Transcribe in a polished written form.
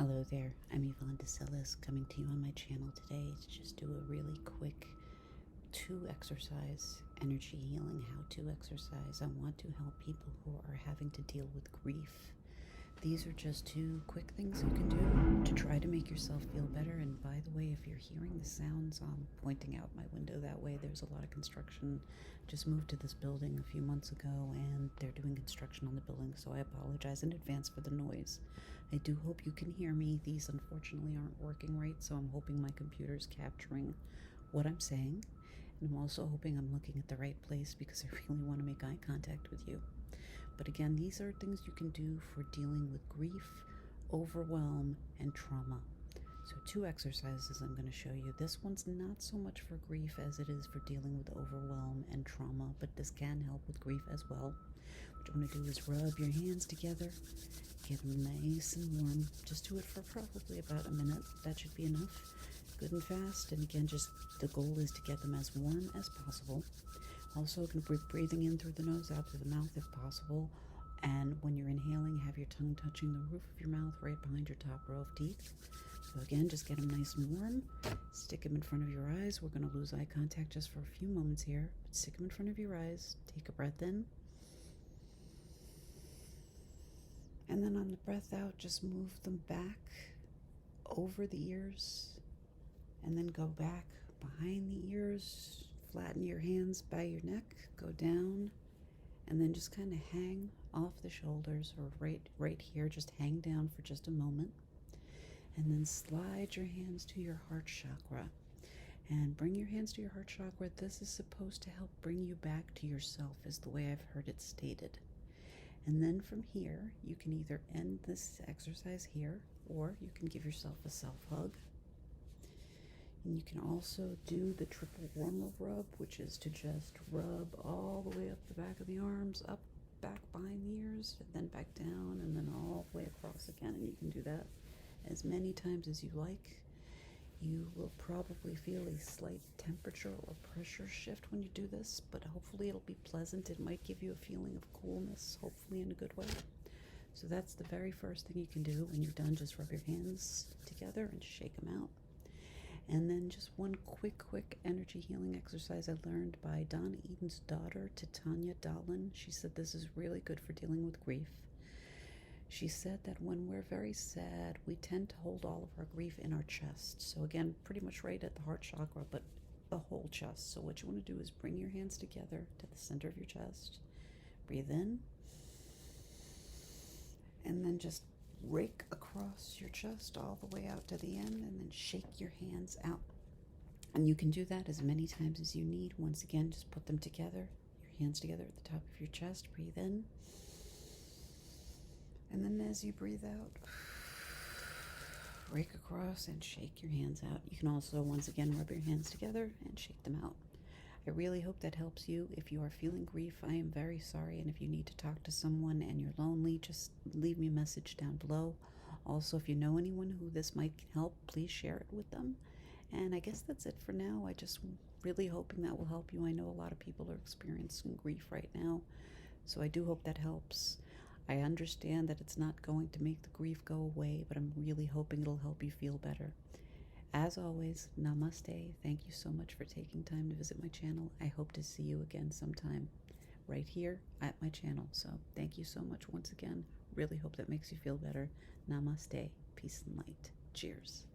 Hello there, I'm Yvonne DeCellis coming to you on my channel today to just do a really quick 2-exercise energy healing how-to exercise. I want to help people who are having to deal with grief. These are just 2 quick things you can do to try to make yourself feel better. And by the way, if you're hearing the sounds, I'm pointing out my window that way. There's a lot of construction. Just moved to this building a few months ago and they're doing construction on the building, so I apologize in advance for the noise. I do hope you can hear me. These unfortunately aren't working right, so I'm hoping my computer's capturing what I'm saying. And I'm also hoping I'm looking at the right place because I really want to make eye contact with you. But again, these are things you can do for dealing with grief, overwhelm, and trauma. So 2 exercises I'm going to show you. This one's not so much for grief as it is for dealing with overwhelm and trauma, but this can help with grief as well. What you want to do is rub your hands together, get them nice and warm. Just do it for probably about a minute. That should be enough. Good and fast. And again, just the goal is to get them as warm as possible. Also, breathing in through the nose, out through the mouth if possible. And when you're inhaling, have your tongue touching the roof of your mouth right behind your top row of teeth. So again, just get them nice and warm. Stick them in front of your eyes. We're going to lose eye contact just for a few moments here. But stick them in front of your eyes. Take a breath in. And then on the breath out, just move them back over the ears. And then go back behind the ears. Flatten your hands by your neck. Go down. And then just kind of hang off the shoulders, or right here. Just hang down for just a moment. And then slide your hands to your heart chakra. And bring your hands to your heart chakra. This is supposed to help bring you back to yourself, is the way I've heard it stated. And then from here, you can either end this exercise here, or you can give yourself a self-hug. And you can also do the triple warmer rub, which is to just rub all the way up the back of the arms, up, back behind the ears, and then back down, and then all the way across again. And you can do that as many times as you like. You will probably feel a slight temperature or pressure shift when you do this, but hopefully it'll be pleasant. It might give you a feeling of coolness, hopefully in a good way. So that's the very first thing you can do. When you're done, just rub your hands together and shake them out. And then just one quick energy healing exercise I learned by Don Eden's daughter, Titania Dahlin. She said this is really good for dealing with grief. She said that when we're very sad, we tend to hold all of our grief in our chest. So again, pretty much right at the heart chakra, but the whole chest. So what you want to do is bring your hands together to the center of your chest. Breathe in. And then just rake across your chest all the way out to the end, and then shake your hands out. And you can do that as many times as you need. Once again, just put them together, your hands together at the top of your chest. Breathe in. And then as you breathe out, rake across and shake your hands out. You can also, once again, rub your hands together and shake them out. I really hope that helps you. If you are feeling grief, I am very sorry. And if you need to talk to someone and you're lonely, just leave me a message down below. Also, if you know anyone who this might help, please share it with them. And I guess that's it for now. I just really hoping that will help you. I know a lot of people are experiencing grief right now, so I do hope that helps. I understand that it's not going to make the grief go away, but I'm really hoping it'll help you feel better. As always, namaste. Thank you so much for taking time to visit my channel. I hope to see you again sometime right here at my channel. So thank you so much once again. Really hope that makes you feel better. Namaste. Peace and light. Cheers.